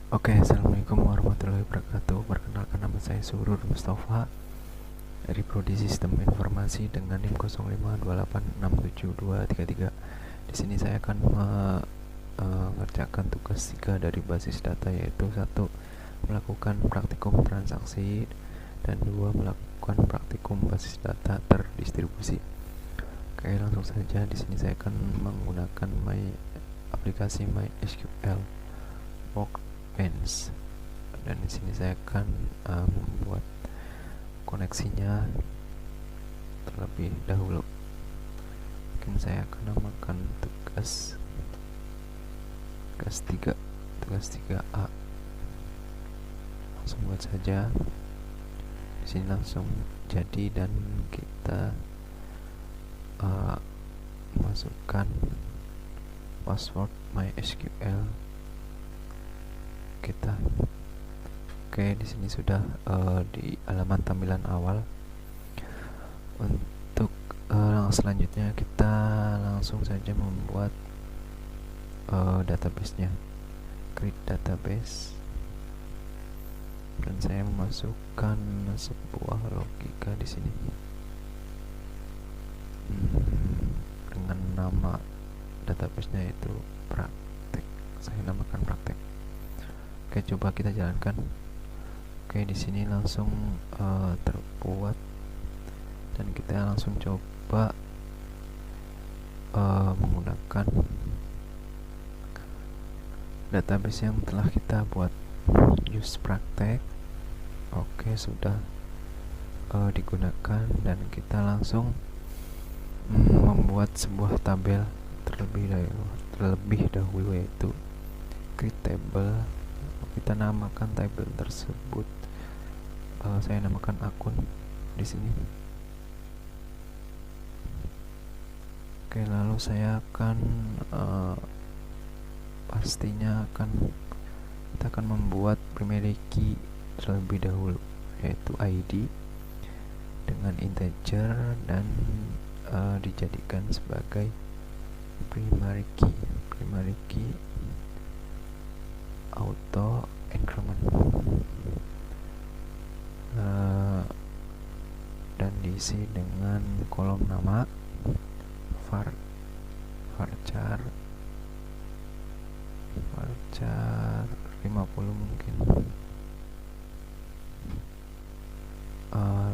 Oke, assalamualaikum warahmatullahi wabarakatuh. Perkenalkan, nama saya Surur Mustafa dari Prodi Sistem Informasi dengan NIM 0528672333. Di sini saya akan mengerjakan tugas 3 dari basis data, yaitu 1. Melakukan praktikum transaksi, dan 2. Melakukan praktikum basis data terdistribusi. Oke, langsung saja. Di sini saya akan menggunakan aplikasi MySQL Workbench, dan di sini saya akan membuat koneksinya terlebih dahulu. Mungkin saya akan namakan tugas 3, tugas 3A. Langsung buat saja. Di sini langsung jadi, dan kita masukkan password MySQL kita. Oke, di sini sudah di halaman tampilan awal. Untuk selanjutnya kita langsung saja membuat database-nya. Create database, dan saya memasukkan sebuah logika di sini dengan nama database-nya itu praktek. Saya namakan praktek. Oke, coba kita jalankan. Oke, di sini langsung terbuat, dan kita langsung coba menggunakan database yang telah kita buat. Use praktek. Oke, sudah digunakan, dan kita langsung membuat sebuah tabel terlebih dahulu, yaitu create table. Kita namakan tabel tersebut, saya namakan akun di sini. Oke, lalu saya akan kita akan membuat primary key terlebih dahulu, yaitu ID dengan integer, dan dijadikan sebagai primary key auto increment, dan diisi dengan kolom nama varchar 50 mungkin.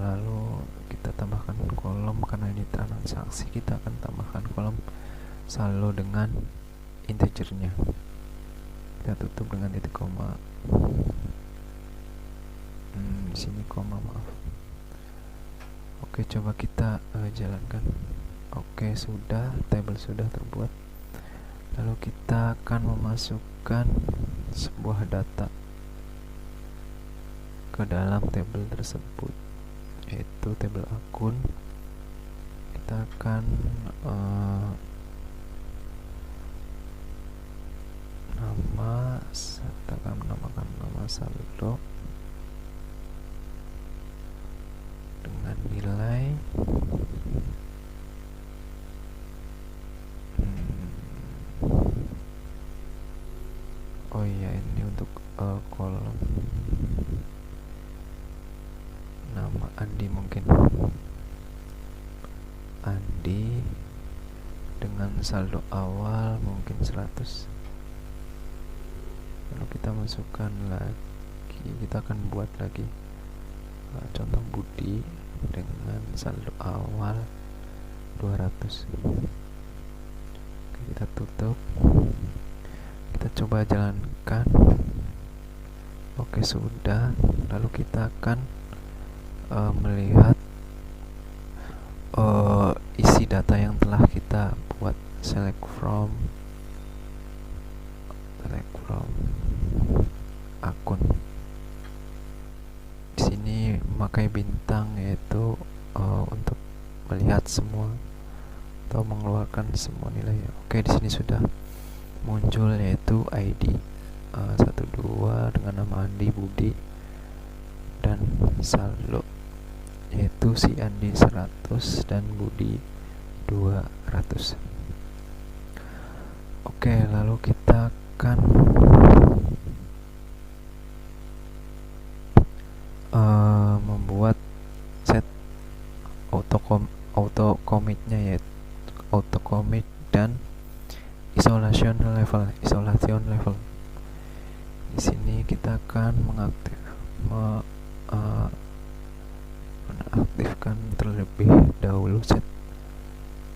Lalu kita tambahkan kolom, karena ini transaksi kita akan tambahkan kolom saldo dengan integernya. Kita tutup dengan titik koma. Di sini koma, maaf. Oke, coba kita jalankan. Oke, sudah, tabel sudah terbuat. Lalu kita akan memasukkan sebuah data ke dalam tabel tersebut, yaitu tabel akun. Kita akan menamakan nama saldo dengan nilai oh iya, ini untuk kolom nama Andi, mungkin Andi dengan saldo awal mungkin 100. Lalu kita masukkan lagi, kita akan buat lagi contoh Budi dengan saldo awal 200. Oke, kita tutup. Kita coba jalankan. Oke, sudah. Lalu kita akan melihat isi data yang telah kita buat. Select from akun. Di sini memakai bintang, yaitu untuk melihat semua atau mengeluarkan semua nilai. Oke, di sini sudah muncul, yaitu ID 12 dengan nama Andi, Budi, dan saldo, yaitu si Andi 100 dan Budi 200. Oke, lalu kita akan commitnya, yaitu auto commit dan isolation level. Di sini kita akan menaktifkan terlebih dahulu set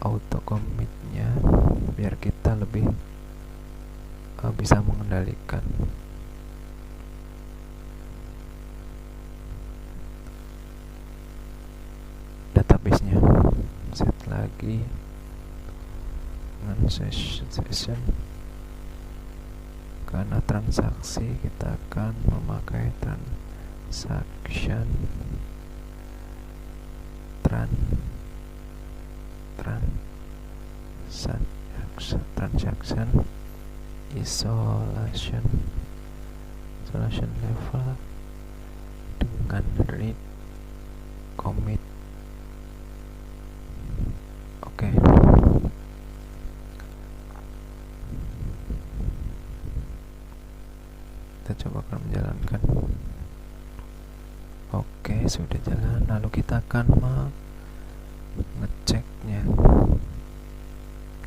auto commitnya biar kita lebih bisa mengendalikan database-nya. Set lagi dengan session. Karena transaksi, kita akan memakai transaction isolation level dengan read commit. Oke. Kita coba akan menjalankan. Oke, sudah jalan. Lalu kita akan mengeceknya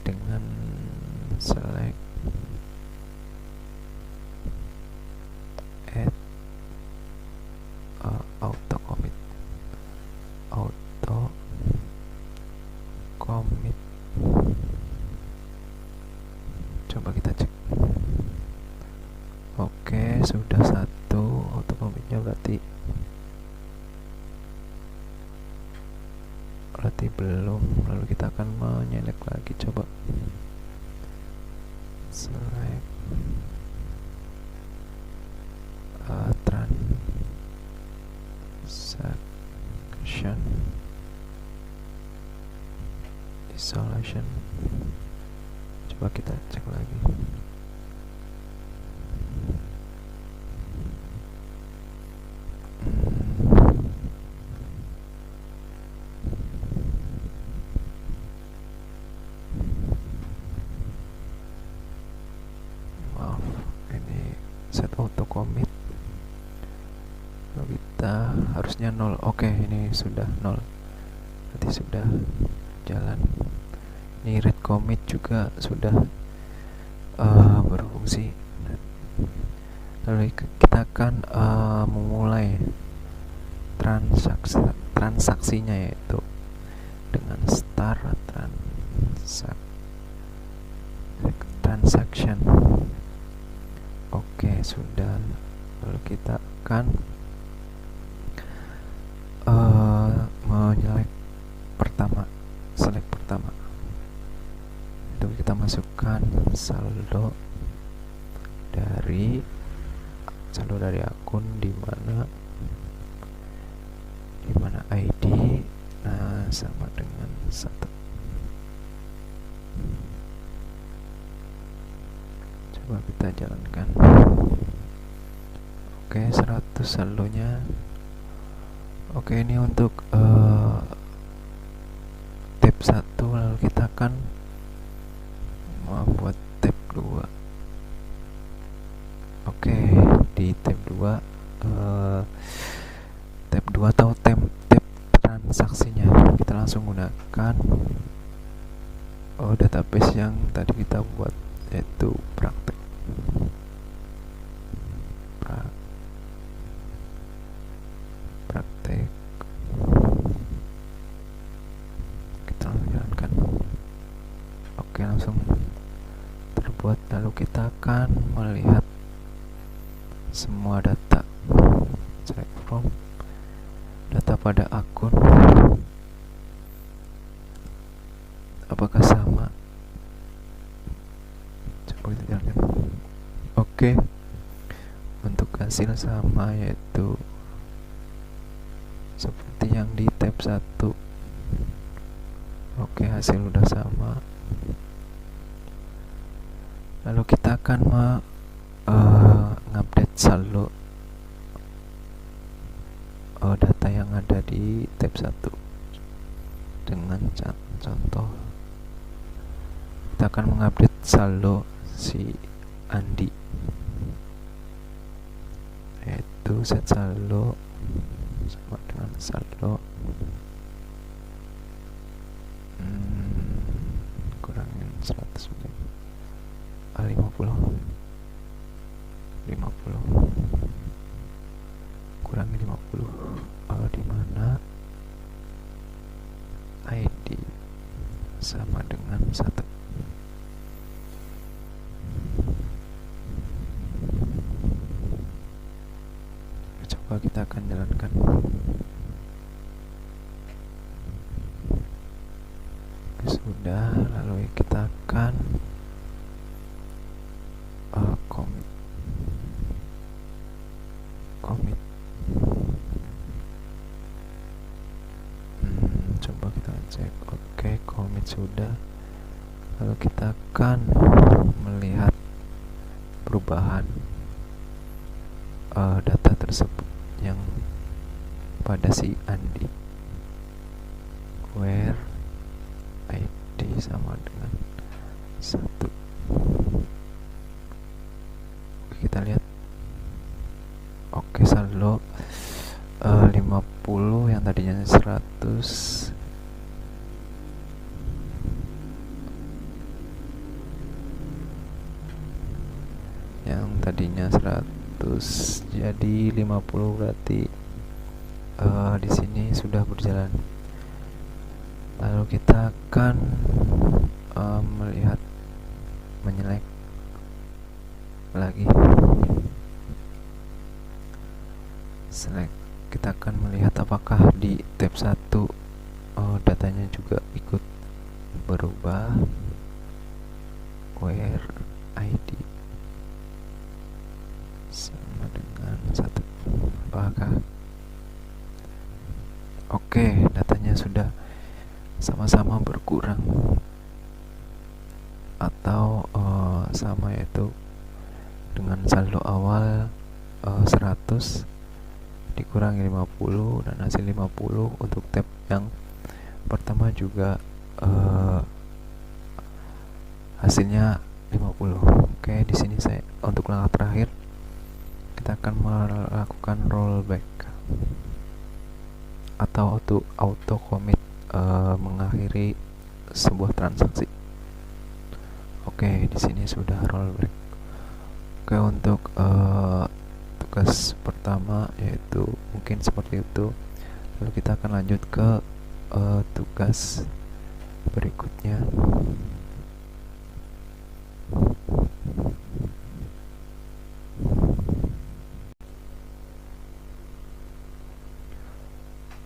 dengan select add auto commit. Coba kita cek. Oke, sudah satu auto commitnya, berarti belum. Lalu kita akan menyelect lagi, coba select transaction isolation. Coba kita cek lagi. Set auto commit, lalu kita harusnya 0. Oke, ini sudah 0, berarti sudah jalan. Ini read commit juga sudah berfungsi. Lalu kita akan memulai transaksinya, yaitu dengan start transaction. Oke, sudah. Lalu kita akan select pertama. Itu kita masukkan saldo dari akun di mana ID sama dengan 1. Coba kita jalankan. Oke, 100 saldonya. Oke, ini untuk tab 1. Lalu kita akan membuat tab 2. Oke, di tab 2 atau tab transaksinya kita langsung gunakan database yang tadi kita buat, yaitu praktek. Kita jalankan. Oke, langsung terbuat. Lalu kita akan melihat semua data. Select from data pada akun, apakah sama. Coba kita jalankan. Oke, untuk hasil sama, yaitu seperti yang di tab 1. Oke, hasil udah sama. Lalu kita akan mengupdate saldo data yang ada di tab 1 dengan contoh. Kita akan mengupdate saldo si Andi, yaitu set saldo sama dengan saldo 50 kurangi 50, di mana ID sama dengan 1. Coba kita akan jalankan. Sudah, lalu kita akan commit. Coba kita cek. Oke, commit sudah. Lalu kita akan melihat perubahan data tersebut yang pada si Andi, where ID sama dengan 1. Kita lihat. Oke, saldo 50 yang tadinya 100 jadi 50, berarti di sini sudah berjalan. Lalu kita akan melihat, menyelek lagi, select. Kita akan melihat apakah di tab 1 datanya juga ikut berubah, where ID sama dengan 1. Apakah oke, datanya sudah sama-sama berkurang atau sama, yaitu dengan saldo awal 100 dikurangi 50 dan hasil 50. Untuk tab yang pertama juga hasilnya 50. Oke, di sini saya untuk langkah terakhir kita akan melakukan rollback atau auto commit mengakhiri sebuah transaksi. Oke, di sini sudah rollback. Oke, untuk tugas pertama yaitu mungkin seperti itu. Lalu kita akan lanjut ke tugas berikutnya.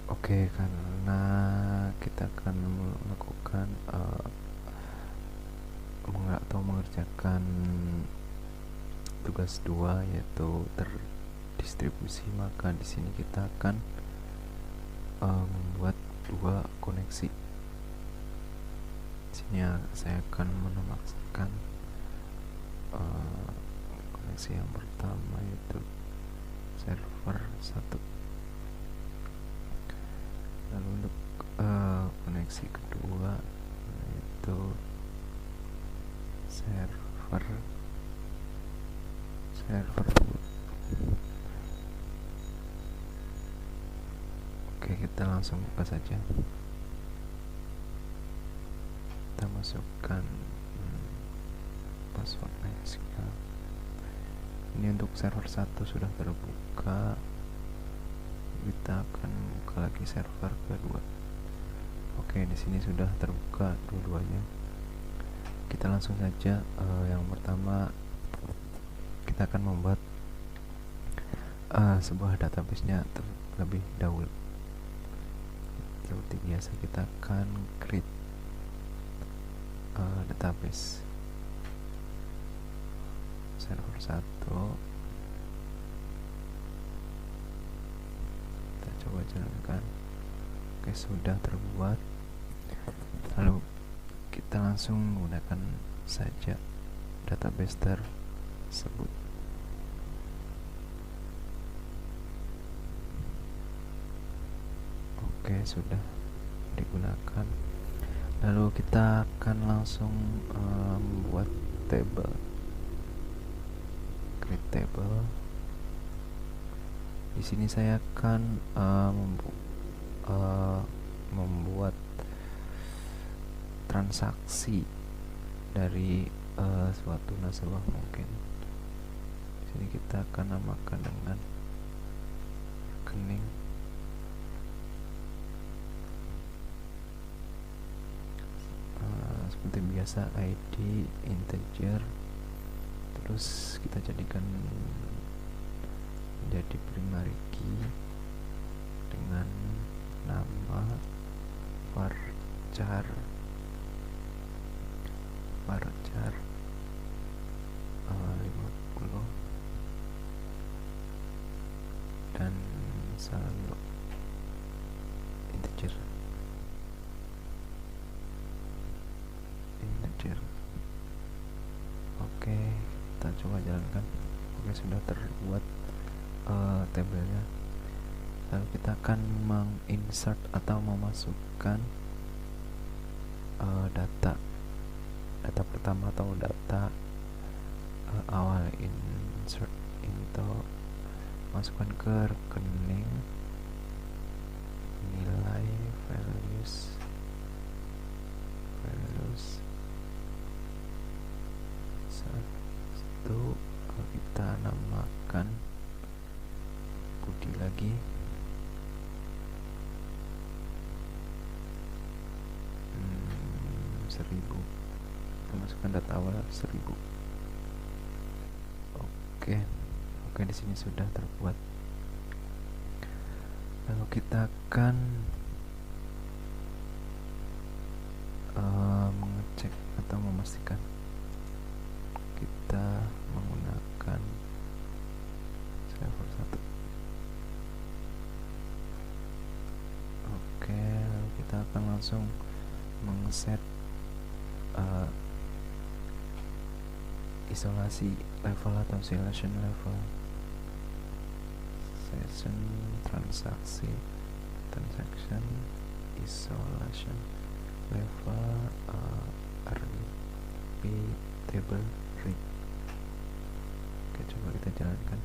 Oke, karena kita akan melakukan atau mengerjakan tugas 2 yaitu terdistribusi, maka di sini kita akan membuat 2 koneksi. Di sini saya akan menambahkan koneksi yang pertama yaitu server 1. Lalu untuk koneksi kedua yaitu server 2. Oke, kita langsung buka saja. Kita masukkan password MySQL. Ini untuk server 1 sudah terbuka. Kita akan buka lagi server kedua. Oke, di sini sudah terbuka dua-duanya. Kita langsung saja. Yang pertama kita akan membuat sebuah database-nya terlebih dahulu. Seperti biasa kita akan create database server 1. Kita coba jalankan. Oke, sudah terbuat. Lalu kita langsung menggunakan saja database tersebut. Oke, sudah digunakan. Lalu kita akan langsung membuat table, create table. Di sini saya akan membuat transaksi dari suatu nasabah mungkin. Di sini kita akan namakan dengan rekening seperti biasa, ID integer, terus kita jadikan menjadi primary key dengan nama varchar 50 dan saldo integer. Oke, kita coba jalankan. Oke, sudah terbuat tabelnya. Lalu kita akan menginsert atau memasukkan data pertama atau data awal. Insert into, masukkan ke rekening nilai values satu, kita namakan Budi lagi. Seribu, kita masukkan data awal 1000. Oke, di sini sudah terbuat. Lalu kita akan mengecek atau memastikan. Kita menggunakan server 1. Oke, lalu kita akan langsung mengset isolasi level atau selection level, session transaction isolation level, repeatable rate. Oke, coba kita jalankan.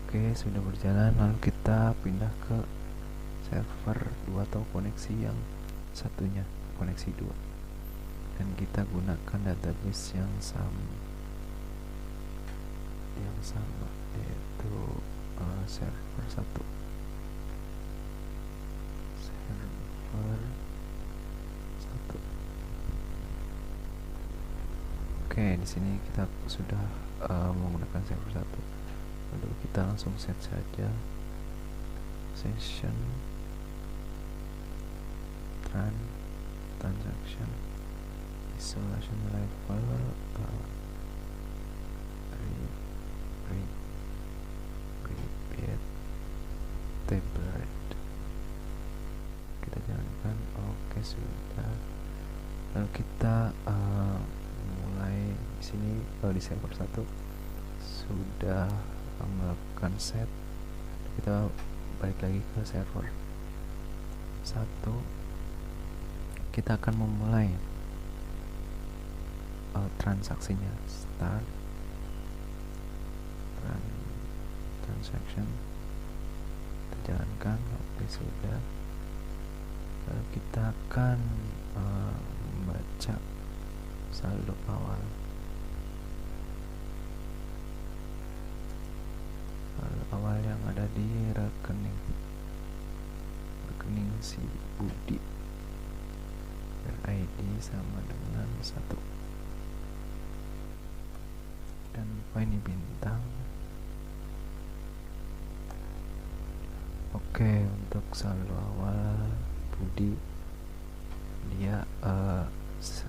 Oke, sudah berjalan. Lalu kita pindah ke server 2 atau koneksi yang satunya, koneksi 2, dan kita gunakan database yang sama yaitu server 1. Oke, di sini kita sudah menggunakan server 1. Lalu kita langsung set saja session transaction isolation level, repeat table rate. Kita jalankan. Oke, sudah. Lalu kita mulai di sini. Di server 1 sudah melakukan set. Kita balik lagi ke server 1. Kita akan memulai transaksinya. Start transaction, kita jalankan. Oke, sudah. Lalu kita akan membaca saldo awal. Saldo awal yang ada di rekening si Budi, ID sama dengan 1, dan ini bintang. Oke, untuk saldo awal Budi dia 1000.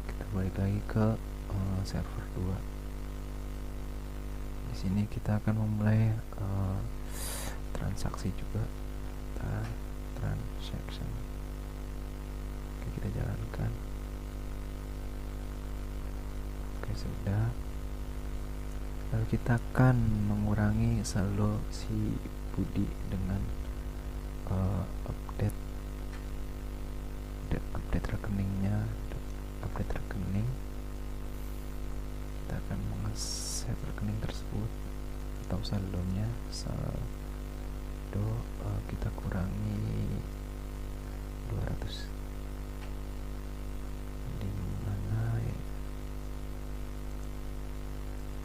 Kita balik lagi ke server 2. Di sini kita akan memulai transaksi juga. Transaction. Oke, kita jalankan. Oke, sudah. Lalu kita akan mengurangi saldo si Budi dengan update rekeningnya, update rekening. Kita akan mengset rekening tersebut atau saldonya. Saldo kita kurangi 200 di mana ya,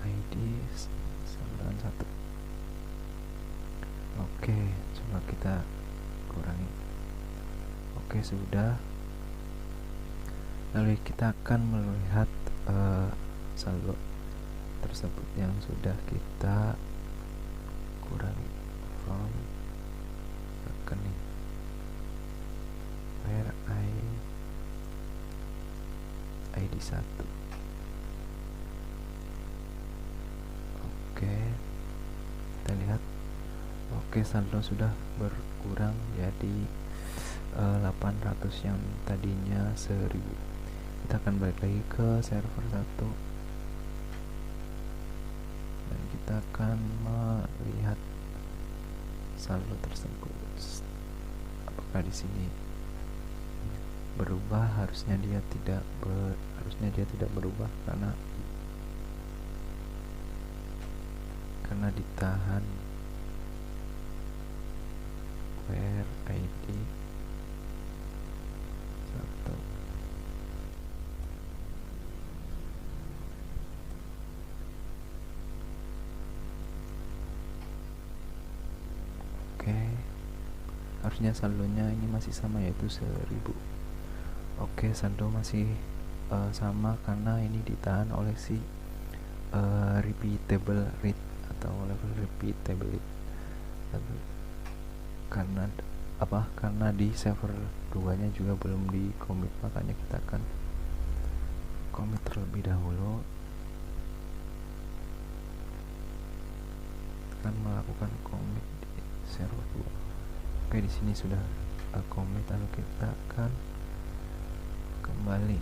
ID 91. Oke, coba kita kurangi. Oke, sudah. Lalu kita akan melihat saldo tersebut yang sudah kita kurangi from rekening where ID 1. Oke, kita lihat. Oke, saldo sudah berkurang jadi 800 yang tadinya 1000. Kita akan balik lagi ke server 1 dan kita akan melihat saldo tersebut. Apakah di sini berubah? Harusnya dia tidak berubah karena ditahan where ID 1. Oke, harusnya saldonya ini masih sama, yaitu 1000. Oke, saldo masih sama karena ini ditahan oleh si repeatable rate atau level repeatability. Karena di server 2 nya juga belum di commit, makanya kita akan commit terlebih dahulu. Akan melakukan commit di server 2. Oke, di sini sudah commit, lalu kita akan kembali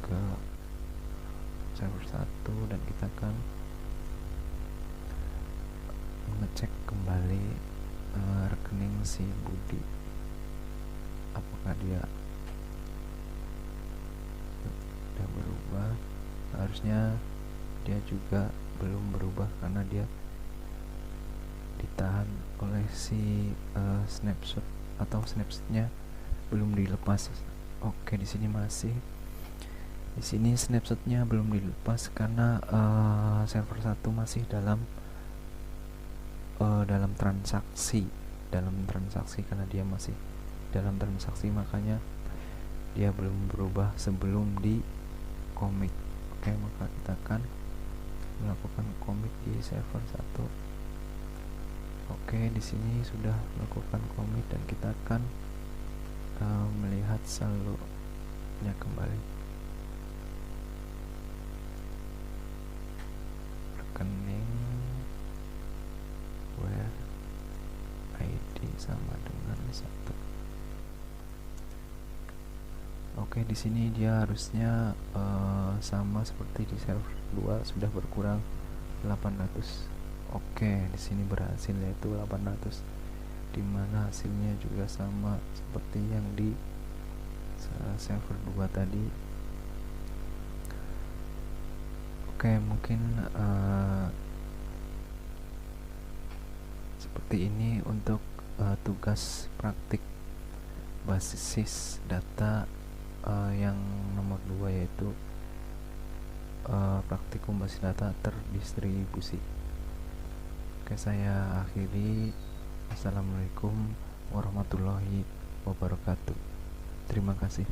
ke server 1 dan kita akan mengecek kembali rekening si Budi, apakah dia sudah berubah. Harusnya dia juga belum berubah karena dia ditahan oleh si snapshot atau snapshotnya belum dilepas. Oke, di sini snapshotnya belum dilepas karena server 1 masih dalam transaksi karena dia masih dalam transaksi, makanya dia belum berubah sebelum di commit. Oke, maka kita akan melakukan commit di server 1. Oke, di sini sudah melakukan commit dan kita akan melihat saldonya kembali. Rekening where ID sama dengan 1. Oke, di sini dia harusnya sama seperti di server 2, sudah berkurang 800. Oke, di sini berhasil, yaitu 800, dimana hasilnya juga sama seperti yang di server 2 tadi. Oke, mungkin seperti ini untuk tugas praktik basis data yang nomor 2, yaitu praktikum basis data terdistribusi. Oke, saya akhiri. Assalamualaikum warahmatullahi wabarakatuh. Terima kasih.